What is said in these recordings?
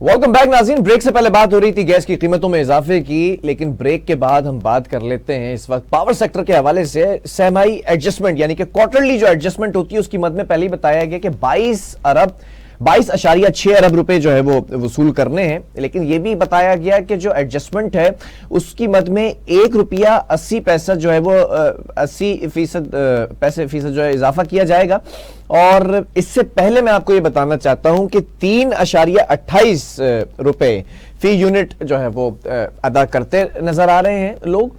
Welcome back नाज़रीन। Break से पहले बात हो रही थी गैस की कीमतों में इजाफे की, लेकिन ब्रेक के बाद हम बात कर लेते हैं इस वक्त पावर सेक्टर के हवाले से सहमाई एडजस्टमेंट यानी कि क्वार्टरली जो एडजस्टमेंट होती है उसकी मद में पहले ही बताया गया कि 22.6 अरब रुपए जो है वो वसूल करने हैं। लेकिन यह भी बताया गया कि जो एडजस्टमेंट है उसकी मद में ₹1.80 जो है वो 80% जो है इजाफा किया जाएगा। और इससे पहले मैं आपको ये बताना चाहता हूं कि 3.28 रुपए फी यूनिट जो है वो अदा करते नजर आ रहे हैं लोग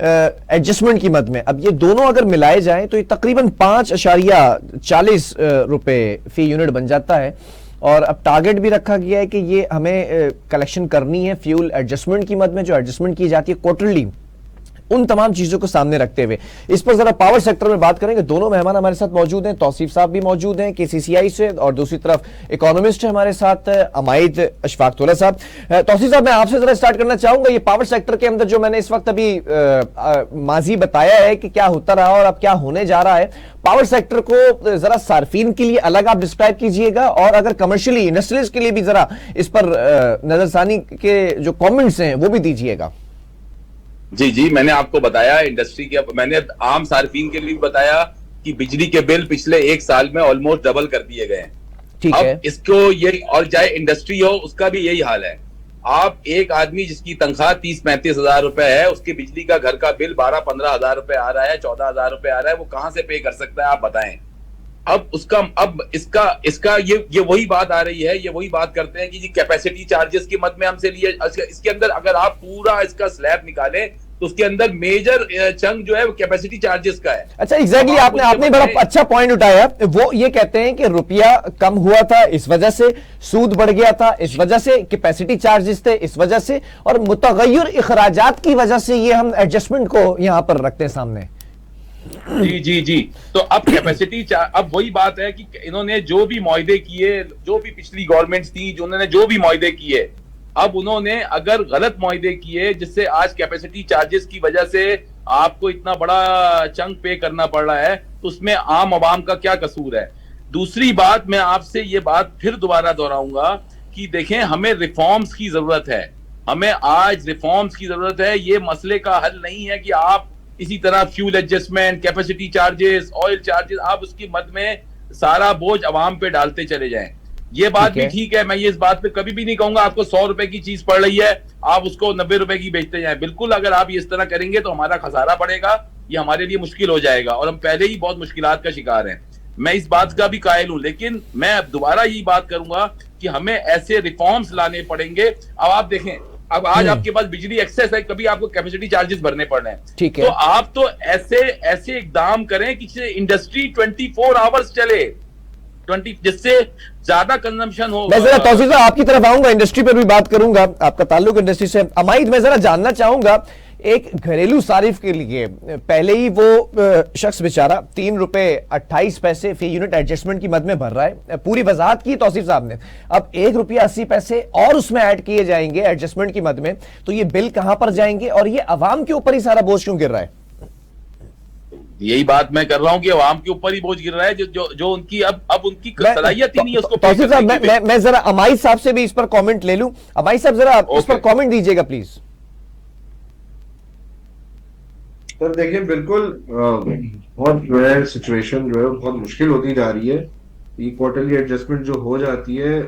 एडजस्टमेंट की मद में। अब ये दोनों अगर मिलाए जाएं तो ये तकरीबन 5.40 रुपए फी यूनिट बन जाता है। और अब टारगेट भी रखा गया है कि ये हमें कलेक्शन करनी है फ्यूल एडजस्टमेंट की मद में, जो एडजस्टमेंट की जाती है क्वार्टरली। उन तमाम चीजों को सामने रखते हुए इस पर जरा पावर सेक्टर में बात करेंगे। दोनों मेहमान हमारे साथ मौजूद हैं, तौसीफ साहब भी मौजूद हैं केसीसीआई से, और दूसरी तरफ इकोनॉमिस्ट है हमारे साथ अमाइद अशफाक साहब। तौसीफ साहब, मैं आपसे जरा स्टार्ट करना चाहूंगा। ये पावर सेक्टर के अंदर जो मैंने इस वक्त अभी माजी बताया है कि क्या होता रहा और अब क्या होने जा रहा है, पावर सेक्टर को जरा सार्फिन के लिए अलग आप डिस्क्राइब कीजिएगा, और अगर कमर्शियली इंडस्ट्रीज के लिए भी जरा इस पर नजरसानी के जो कॉमेंट्स हैं वो भी दीजिएगा। जी जी, मैंने आपको बताया इंडस्ट्री के, मैंने आम सार्फिन के लिए बताया कि बिजली के बिल पिछले एक साल में ऑलमोस्ट डबल कर दिए गए हैं। ठीक है, अब इसको ये, और चाहे इंडस्ट्री हो उसका भी यही हाल है। आप एक आदमी जिसकी तनख्वाह 30-35 हजार रुपए है, उसके बिजली का घर का बिल 12-15 हजार रुपए आ रहा है, 14 हजार रुपए आ रहा है, वो कहां से पे कर सकता है आप बताएं। अब इसका ये वही बात आ रही है, ये वही बात करते हैं कि जी कैपेसिटी चार्जेस की मद में हमसे लिए। इसके अंदर अगर आप पूरा इसका स्लैब निकालें तो उसके अंदर मेजर चंक जो है वो कैपेसिटी चार्जेस का है। अच्छा, एग्जैक्टली आपने बड़ा अच्छा पॉइंट उठाया। वो ये कहते हैं कि रुपया कम हुआ था, इस वजह से सूद बढ़ गया था, इस वजह से कैपेसिटी चार्जेस थे, इस वजह से, और मुतगय्यर इखराजात की वजह से ये हम एडजस्टमेंट को यहां पर रखते हैं सामने। जी जी जी, तो अब कैपेसिटी, अब वही बात है कि इन्होंने जो भी मुआहदे किए, जो भी पिछली गवर्नमेंट्स थी जो उन्होंने जो भी मुआहदे किए, अब उन्होंने अगर गलत मुआहदे किए जिससे आज कैपेसिटी चार्जेस की वजह से आपको इतना बड़ा चंक पे करना पड़ रहा है, तो उसमें आम आवाम का क्या कसूर है। दूसरी बात, मैं आपसे ये बात फिर दोबारा दोहराऊंगा कि देखें, हमें रिफॉर्म्स की जरूरत है, हमें आज रिफॉर्म्स की जरूरत है। ये मसले का हल नहीं है कि आप इसी तरह fuel adjustment, capacity charges, oil charges, आप उसकी मद में सारा बोझ अवाम पे डालते चले जाएं। ये बात भी ठीक है, मैं ये इस बात पे कभी भी नहीं कहूंगा आपको 100 रुपए की चीज पड़ रही है आप उसको 90 रुपए की बेचते जाएं। बिल्कुल, अगर आप इस तरह करेंगे तो हमारा खसारा बढ़ेगा, ये हमारे लिए मुश्किल हो जाएगा, और हम पहले ही बहुत मुश्किलात का शिकार हैं। मैं इस बात का भी कायल हूं, लेकिन मैं अब दोबारा यही बात करूंगा कि हमें ऐसे रिफॉर्म्स लाने पड़ेंगे। अब आप देखें, अब आज आपके पास बिजली एक्सेस है, कभी आपको कैपेसिटी चार्जेस भरने पड़ रहे हैं, ठीक है, तो आप तो ऐसे इकदाम करें कि इंडस्ट्री 24 आवर्स चले, 20, जिससे ज्यादा कंजम्पशन हो। मैं जरा तौसीफ साहब आपकी तरफ आऊंगा, इंडस्ट्री पर भी बात करूंगा, आपका ताल्लुक इंडस्ट्री से। अमाइद, मैं जरा जानना चाहूंगा, एक घरेलू सारिफ के लिए पहले ही वो शख्स बेचारा ₹3.28 फी यूनिट एडजस्टमेंट की मद में भर रहा है, पूरी वजाहत की तौसीफ साहब ने। अब ₹1.80 और उसमें ऐड किए जाएंगे एडजस्टमेंट की मद में, तो ये बिल कहां पर जाएंगे और ये अवाम के ऊपर ही सारा बोझ क्यों गिर रहा है? यही बात मैं कर रहा हूं कि अवाम के ऊपर ही बोझ गिर रहा है, जो उनकी अब उनकी सलाहियत ही नहीं है उसको। तौसीफ साहब, मैं जरा अमाइद साहब से भी इस पर कमेंट ले लूं। अमाइद साहब, जरा इस पर कमेंट दीजिएगा प्लीज। सर देखिए, बिल्कुल बहुत जो है सिचुएशन जो है बहुत मुश्किल होती जा रही है। ये क्वार्टरली एडजस्टमेंट जो हो जाती है,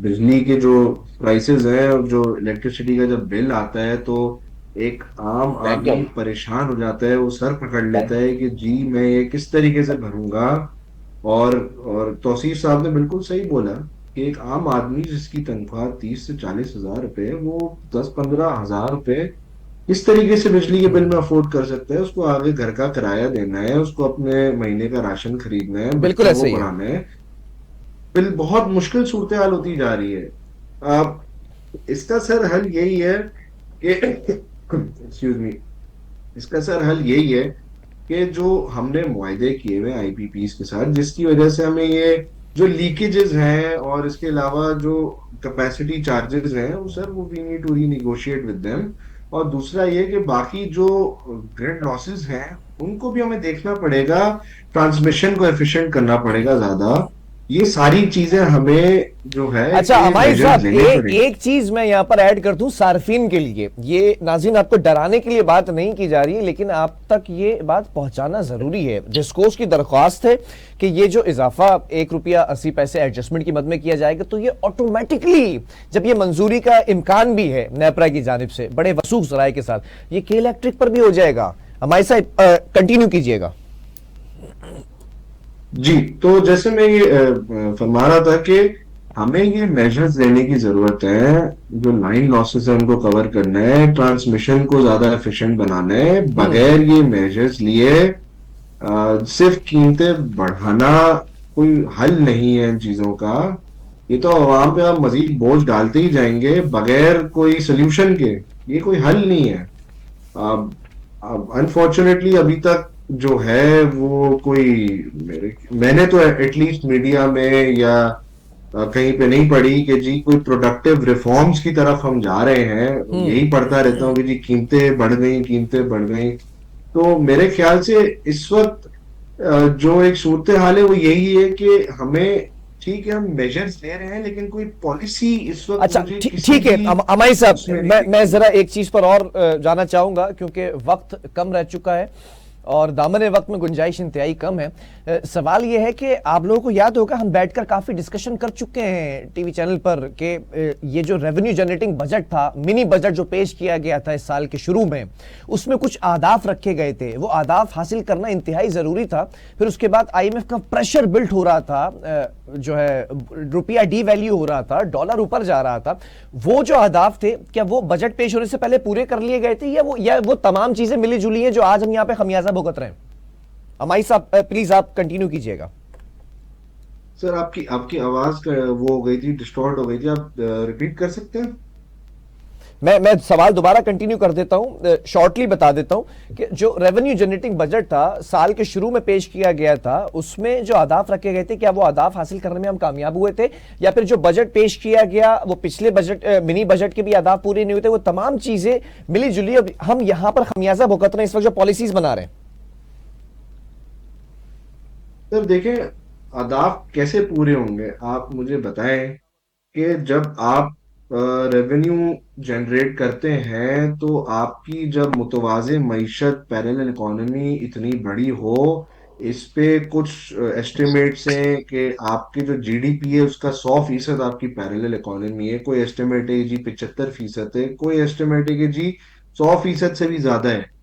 बिजली के जो प्राइसेस हैं और जो इलेक्ट्रिसिटी का जब बिल आता है, तो एक आम आदमी परेशान हो जाता है, वो सर पकड़ लेता है कि जी मैं ये किस तरीके से भरूंगा। और तौसीफ साहब ने बिल्कुल सही बोला कि एक आम आदमी जिसकी तनख्वाह 30 से 40 हजार रुपए, वो 10-15 हजार रुपए इस तरीके से बिजली के बिल में अफोर्ड कर सकता है। उसको आगे घर का किराया देना है, उसको अपने महीने का राशन खरीदना है, बिल्कुल ऐसे ही बनाना है। बिल बहुत मुश्किल सूरत हाल होती जा रही है। अब इसका सर हल यही है कि एक्सक्यूज मी, इसका सर हल यही है कि जो हमने मुआहदे किए हुए आईपीपीज के साथ, जिसकी वजह से हमें ये जो लीकेजेस हैं और इसके अलावा जो कैपेसिटी चार्जेस हैं, वो सर वो we need to renegotiate with them. और दूसरा ये कि बाकी जो ग्रिड लॉसेस हैं उनको भी हमें देखना पड़ेगा, ट्रांसमिशन को एफिशिएंट करना पड़ेगा ज्यादा, ये सारी चीजें हमें जो है अच्छा ये हमारे मेजर्स साहब लेने पड़ेंगे। एक चीज मैं यहां पर ऐड कर दूं सार्फिन के लिए, ये नाज़रीन आपको डराने के लिए बात नहीं की जा रही है, लेकिन आप तक ये बात पहुंचाना जरूरी है। डिस्कोर्स की दरख्वास्त है कि ये जो इजाफा 1 रुपया 80 पैसे एडजस्टमेंट की मद में किया जाएगा, तो ये ऑटोमेटिकली, जब ये मंजूरी का इम्कान भी है नेपरा की जानिब से बड़े वसूख जराए के साथ, ये के इलेक्ट्रिक पर भी हो जाएगा। हमारे साहब कंटिन्यू कीजिएगा। जी, तो जैसे मैं ये फरमा रहा था कि हमें ये मेजर्स लेने की जरूरत है। जो लाइन लॉसेस है उनको कवर करना है, ट्रांसमिशन को ज्यादा एफिशिएंट बनाना है। बगैर ये मेजर्स लिए सिर्फ कीमतें बढ़ाना कोई हल नहीं है इन चीजों का। ये तो आवाम पे आप मजीद बोझ डालते ही जाएंगे बगैर कोई सोल्यूशन के। ये कोई हल नहीं है। अनफॉर्चुनेटली अभी तक जो है वो कोई मैंने तो एटलीस्ट मीडिया में या कहीं पे नहीं पढ़ी कि जी कोई प्रोडक्टिव रिफॉर्म्स की तरफ हम जा रहे हैं। यही पढ़ता रहता हूँ कि जी कीमतें बढ़ गई, कीमतें बढ़ गई। तो मेरे ख्याल से इस वक्त जो एक सूरत हाल है वो यही है कि हमें, ठीक है हम मेजर्स ले रहे हैं लेकिन कोई पॉलिसी इस वक्त अच्छा मुझे किसी ठीक है भी अमाई साहब, उसमें नहीं मैं दिखती। जरा एक चीज पर और जाना चाहूंगा, क्योंकि वक्त कम रह चुका है और दामन वक्त में गुंजाइश इंतहाई कम है। सवाल यह है कि आप लोगों को याद होगा हम बैठकर काफी डिस्कशन कर चुके हैं टीवी चैनल पर कि ये जो रेवेन्यू जनरेटिंग बजट था, मिनी बजट जो पेश किया गया था इस साल के शुरू में, उसमें कुछ आदाफ रखे गए थे। वो आदाफ हासिल करना इंतहाई जरूरी था। फिर उसके बाद IMF का प्रेशर बिल्ट हो रहा था, जो है रुपया डी वैल्यू हो रहा था, डॉलर ऊपर जा रहा था। वो जो अहदाफ थे, क्या वो बजट पेश होने से पहले पूरे कर लिए गए थे, या वो तमाम चीजें मिली जुली हैं जो आज हम यहां पे खमियाजा भुगत रहे हैं? अमाई साहब प्लीज आप कंटिन्यू कीजिएगा। सर आपकी आपकी आवाज वो हो गई थी, डिस्टॉर्ट हो गई थी। आप रिपीट कर सकते हैं? मैं सवाल दोबारा कंटिन्यू कर देता हूं, शॉर्टली बता देता हूं कि जो रेवेन्यू जनरेटिंग बजट था साल के शुरू में पेश किया गया था, उसमें जो अहदाफ रखे गए थे, क्या वो अहदाफ हासिल करने में हम कामयाब हुए थे, या फिर जो बजट पेश किया गया वो पिछले बजट मिनी बजट के भी अहदाफ पूरे नहीं हुए थे? वो तमाम चीजें मिली जुली हम यहां पर खमियाजा भुगत रहे हैं इस वक्त जो पॉलिसीज बना रहे हैं। सर देखें, अहदाफ कैसे पूरे होंगे आप मुझे बताएं कि जब आप रेवेन्यू जनरेट करते हैं तो आपकी जब मुतवाज़े मईशत पैरेलल इकोनॉमी इतनी बड़ी हो, इस पे कुछ एस्टिमेट्स हैं कि आपकी जो जीडीपी है उसका 100% आपकी पैरेलल इकोनॉमी है। कोई एस्टिमेट है जी 75% है, कोई एस्टिमेट है कि जी 100% से भी ज्यादा है।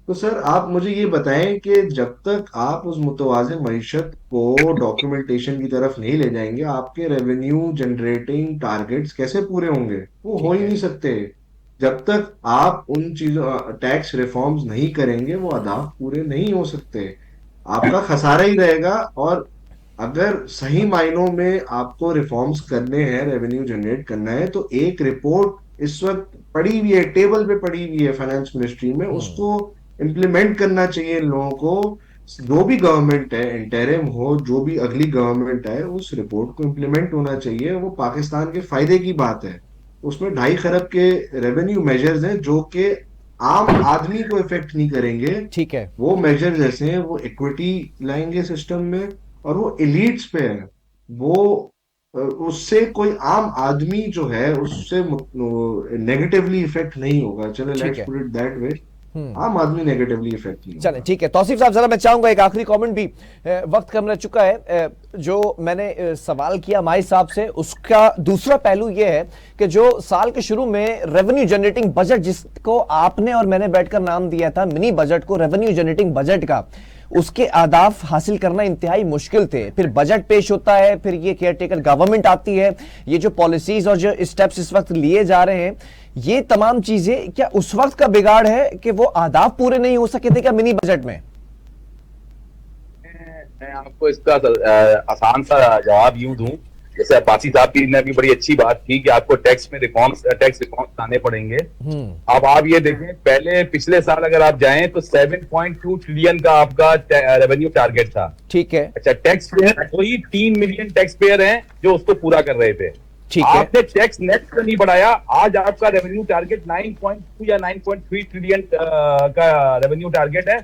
तो सर आप मुझे ये बताएं कि जब तक आप उस मुतवाज़िन मईशत को डॉक्यूमेंटेशन की तरफ नहीं ले जाएंगे, आपके रेवेन्यू जनरेटिंग टारगेट्स कैसे पूरे होंगे? वो हो ठीक ही है। नहीं सकते। जब तक आप उन चीजों टैक्स रिफॉर्म्स नहीं करेंगे वो अहदाफ पूरे नहीं हो सकते। आपका खसारा ही रहेगा। और अगर सही मायनों में आपको रिफॉर्म्स करने हैं, रेवेन्यू जनरेट करना है, तो एक रिपोर्ट इस वक्त पड़ी हुई है, टेबल पे पड़ी हुई है फाइनेंस मिनिस्ट्री में, उसको इम्प्लीमेंट करना चाहिए इन लोगों को। जो भी गवर्नमेंट है, इंटरिम हो, जो भी अगली गवर्नमेंट है, उस रिपोर्ट को इम्प्लीमेंट होना चाहिए। वो पाकिस्तान के फायदे की बात है। उसमें 2.5 खरब के रेवेन्यू मेजर्स हैं जो कि आम आदमी को इफेक्ट नहीं करेंगे। ठीक है। वो मेजर जैसे हैं वो इक्विटी लाएंगे सिस्टम में, और वो एलिट्स पे है। वो उससे कोई आम आदमी जो है उससे नेगेटिवली इफेक्ट नहीं होगा। चलो ठीक लेट्स है। Put it that way. आम आदमी नेगेटिवली इफेक्ट नहीं चलें होगा। ठीक है। तौसीफ साहब जरा मैं चाहूंगा एक आखिरी कमेंट भी, वक्त कम रह चुका है। जो मैंने सवाल किया माई साहब से, उसका दूसरा पहलू यह है कि जो साल के शुरू में रेवेन्यू जनरेटिंग बजट, जिसको आपने और मैंने बैठकर नाम दिया था मिनी बजट को, रेवेन्यू जनरेटिंग बजट का, उसके आदाफ हासिल करना इंतहाई मुश्किल थे। फिर बजट पेश होता है, फिर ये केयरटेकर गवर्नमेंट आती है, ये जो पॉलिसीज और जो स्टेप्स इस वक्त लिए जा रहे हैं, ये तमाम चीजें क्या उस वक्त का बिगाड़ है कि वो आदाफ पूरे नहीं हो सके थे क्या मिनी बजट में? मैं आपको इसका आसान सा जवाब यूं दूं, जैसे अब्बासी साहब की ने भी बड़ी अच्छी बात की कि आपको टैक्स रिफॉर्म्स लाने पड़ेंगे। अब आप ये देखें, पहले पिछले साल अगर आप जाएं तो 7.2 ट्रिलियन का आपका रेवेन्यू टारगेट था। ठीक है। अच्छा, टैक्स पेयर वही 3 मिलियन टैक्स पेयर हैं जो उसको पूरा कर रहे थे। ठीक है। आपने टैक्स नेट को नहीं बढ़ाया। आज आपका रेवेन्यू टारगेट 9.2 या 9.3 ट्रिलियन का रेवेन्यू टारगेट है।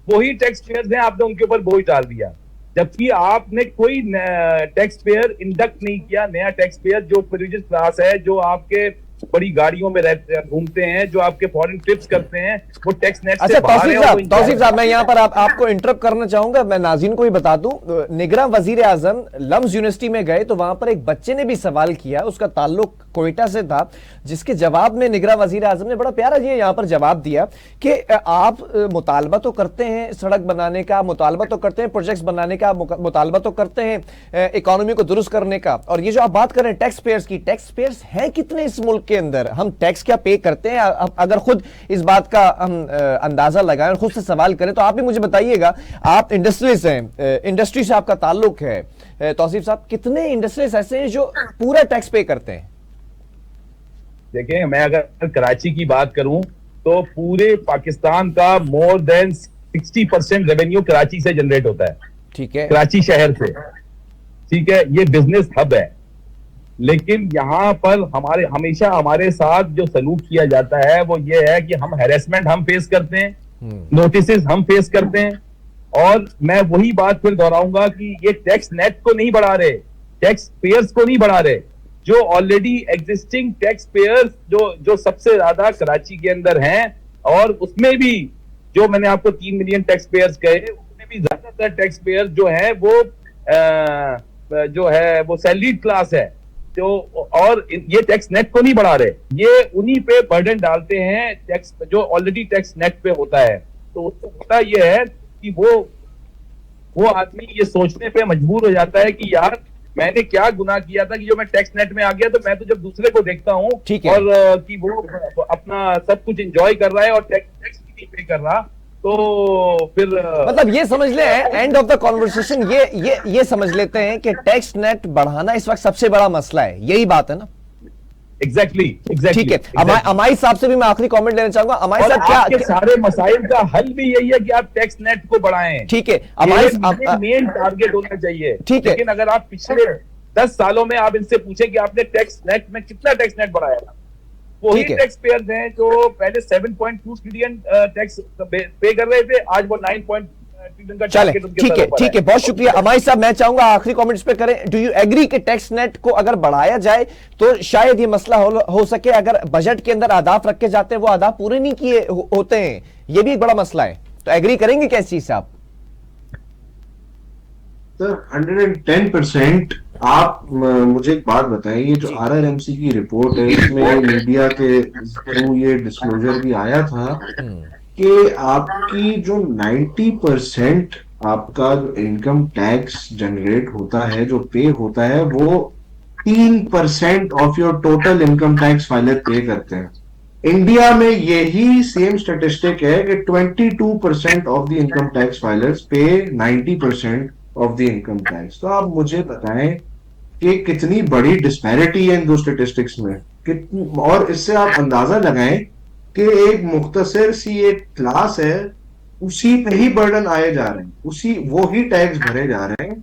वही टैक्स पेयर्स हैं, आपने उनके ऊपर बोझ डाल दिया। जबकि आपने कोई टैक्स पेयर इंडक्ट नहीं किया, नया टैक्स पेयर जो प्रिविलेज क्लास है, जो आपके बड़ी गाड़ियों में रहते घूमते हैं, जो आपके फॉरेन ट्रिप्स करते हैं, वो टैक्स नेट अच्छा से बाहर है। तौसीफ साहब मैं यहाँ पर आपको इंटरप्ट करना चाहूंगा, मैं नाज़रीन को भी बता दूं, निगरान वजीर आजम लम्स यूनिवर्सिटी में गए तो वहां पर एक बच्चे ने भी सवाल किया, उसका ताल्लुक कोयटा से था, जिसके जवाब में निगरान वजीर आजम ने बड़ा प्यारा जी यहाँ पर जवाब दिया कि आप मुतालबा तो करते हैं सड़क बनाने का, मुतालबा तो करते हैं प्रोजेक्ट्स बनाने का, मुतालबा तो करते हैं इकोनॉमी को दुरुस्त करने का, और ये जो आप बात कर रहे हैं टैक्स पेयर्स की, टैक्स पेयर्स हैं कितने इस मुल्क के अंदर, हम टैक्स क्या पे करते हैं? अगर खुद इस बात का हम अंदाजा लगाएं और खुद से सवाल करें तो आप भी मुझे बताइएगा, आप इंडस्ट्रीज हैं, इंडस्ट्री से आपका ताल्लुक है, तौसीफ साहब कितने इंडस्ट्रीज ऐसे हैं जो पूरा टैक्स पे करते हैं? देखिए, मैं अगर कराची की बात करूं तो पूरे पाकिस्तान का मोर देन 60% रेवेन्यू कराची से जनरेट होता है। ठीक है, कराची शहर से, ठीक है, ये बिजनेस हब है। लेकिन यहाँ पर हमेशा हमारे साथ जो सलूक किया जाता है वो ये है कि हम हैरेसमेंट हम फेस करते हैं, नोटिसेस हम फेस करते हैं, और मैं वही बात फिर दोहराऊंगा कि ये टैक्स नेट को नहीं बढ़ा रहे, टैक्स पेयर्स को नहीं बढ़ा रहे। जो ऑलरेडी एग्जिस्टिंग टैक्स पेयर्स जो सबसे ज्यादा कराची के अंदर हैं, और उसमें भी जो मैंने आपको 3 मिलियन टैक्स पेयर्स कहे, उसमें भी ज्यादातर टैक्स पेयर्स जो है वो सैलरीड क्लास है, तो और ये टैक्स नेट को नहीं बढ़ा रहे, ये उन्हीं पे बर्डन डालते हैं टैक्स जो ऑलरेडी टैक्स नेट पे होता है। तो उसको होता ये है कि वो आदमी ये सोचने पे मजबूर हो जाता है कि यार मैंने क्या गुनाह किया था कि जो मैं टैक्स नेट में आ गया, तो मैं तो जब दूसरे को देखता हूँ और कि वो अपना सब कुछ एंजॉय कर रहा है और टैक्स भी नहीं पे कर रहा, तो फिर मतलब ये समझ ले, एंड ऑफ द कॉन्वर्सेशन ये समझ लेते हैं कि टैक्स नेट बढ़ाना इस वक्त सबसे बड़ा मसला है, यही बात है ना? एग्जैक्टली। ठीक है, अमाई साहब से भी मैं आखिरी कमेंट लेना चाहूंगा। अमाई साहब, क्या सारे मसाइल का हल भी यही है कि आप टैक्स नेट को बढ़ाएं? ठीक है, मेन टारगेट होना चाहिए। ठीक है, लेकिन अगर आप पिछले 10 सालों में आप इनसे पूछें कि आपने टैक्स नेट में कितना टैक्स नेट बढ़ाया, वही टैक्स पेयर्स हैं जो पहले 7.2 ट्रिलियन टैक्स पे कर रहे थे, आज वो 9 ट्रिलियन का चले। ठीक है, बहुत शुक्रिया अमाई साहब। मैं चाहूंगा आखिरी कमेंट्स पे करें, डू यू एग्री कि टैक्स नेट को अगर बढ़ाया जाए तो शायद ये मसला हो सके? अगर बजट के अंदर अहदाफ रखे जाते हैं वो अहदाफ पूरे नहीं किए होते हैं, ये भी एक बड़ा मसला है, तो एग्री करेंगे क्या इस चीज से आप? सर 110%। आप मुझे एक बात बताएं, ये जो RRMC की रिपोर्ट है इसमें मीडिया के थ्रू ये डिस्क्लोजर भी आया था कि आपकी जो 90% आपका जो इनकम टैक्स जनरेट होता है, जो पे होता है, वो 3% of your total income tax filer पे करते हैं। इंडिया में यही सेम स्टेटिस्टिक है कि 22% of the income tax filers पे 90% ऑफ द इनकम टैक्स। तो आप मुझे बताएं कि कितनी बड़ी डिस्पैरिटी है इन दो स्टेटिस्टिक्स में, और इससे आप अंदाजा लगाएं कि एक मुख्तसर सी एक क्लास है, उसी पे ही बर्डन आए जा रहे हैं, वो ही टैक्स भरे जा रहे हैं।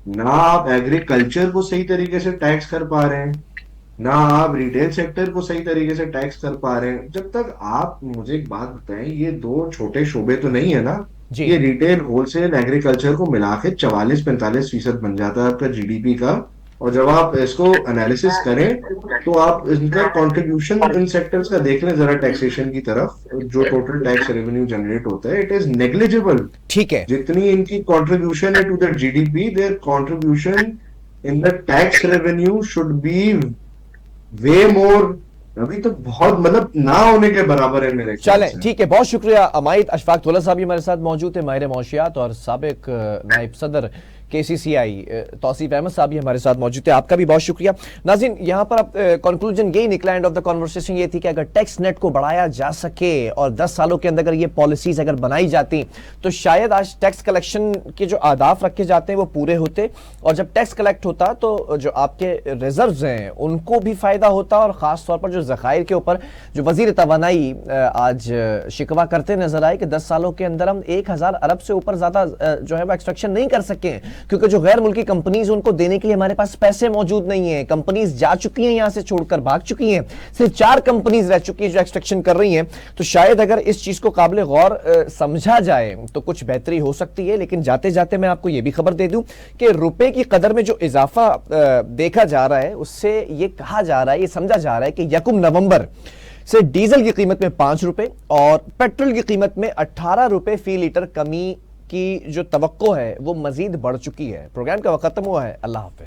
ना आप एग्रीकल्चर को सही तरीके से टैक्स कर पा रहे हैं, ना आप रिटेल सेक्टर को सही तरीके से टैक्स कर पा रहे हैं। जब तक आप मुझे एक बात बताएं, ये दो छोटे शोबे तो नहीं है ना, ये रिटेल, होलसेल, एग्रीकल्चर को मिला के 44-45% बन जाता है आपका जीडीपी का। और जब आप इसको एनालिसिस करें तो आप इनका कंट्रीब्यूशन इन सेक्टर्स का देख लें जरा टैक्सेशन की तरफ, जो टोटल टैक्स रेवेन्यू जनरेट होता है, इट इज नेग्लिजिबल। ठीक है, जितनी इनकी कंट्रीब्यूशन है to the GDP, their contribution in the tax revenue should be way more, अभी तो बहुत मतलब ना होने के बराबर है मेरे। चलें, ठीक है, बहुत शुक्रिया अमायद। अशफाक तौला साहब हमारे साथ मौजूद है, माहिर मौशियात और साबिक नायब सदर KCCI तौसीफ अहमद साहब भी हमारे साथ मौजूद है, आपका भी बहुत शुक्रिया। नाज़रीन, यहाँ पर अब कंक्लूजन यही निकला, एंड ऑफ द कॉन्वर्सेशन ये थी कि अगर टैक्स नेट को बढ़ाया जा सके और 10 सालों के अंदर अगर ये पॉलिसीज अगर बनाई जाती तो शायद आज टैक्स कलेक्शन के जो आदाफ रखे जाते हैं वो पूरे होते, और जब टैक्स कलेक्ट होता तो जो आपके रिजर्व्स हैं उनको भी फायदा होता, और खास तौर पर जो ज़खायर के ऊपर जो वजीर तवानाई आज शिकवा करते नजर आए कि 10 सालों के अंदर हम 1000 अरब से ऊपर ज्यादा जो है वो एक्सट्रैक्शन नहीं कर सके। क्योंकि जो गैर मुल्की कंपनीज उनको देने के लिए हमारे पास पैसे मौजूद नहीं है। कंपनीज जा चुकी हैं, यहां से छोड़कर भाग चुकी हैं, सिर्फ 4 कंपनीज रह चुकी हैं जो एक्सट्रैक्शन कर रही हैं। तो शायद अगर इस चीज को काबिल गौर समझा जाए तो कुछ बेहतरी हो सकती है। लेकिन जाते जाते मैं आपको यह भी खबर दे दूं कि रुपए की कदर में जो इजाफा देखा जा रहा है, उससे यह कहा जा रहा है, यह समझा जा रहा है कि 1 नवंबर से डीजल की कीमत में 5 रुपए और पेट्रोल की कीमत में 18 रुपए फी लीटर कमी की जो तवक्को है वो मजीद बढ़ चुकी है। प्रोग्राम का वक्त खत्म हुआ है। अल्लाह हाफिज।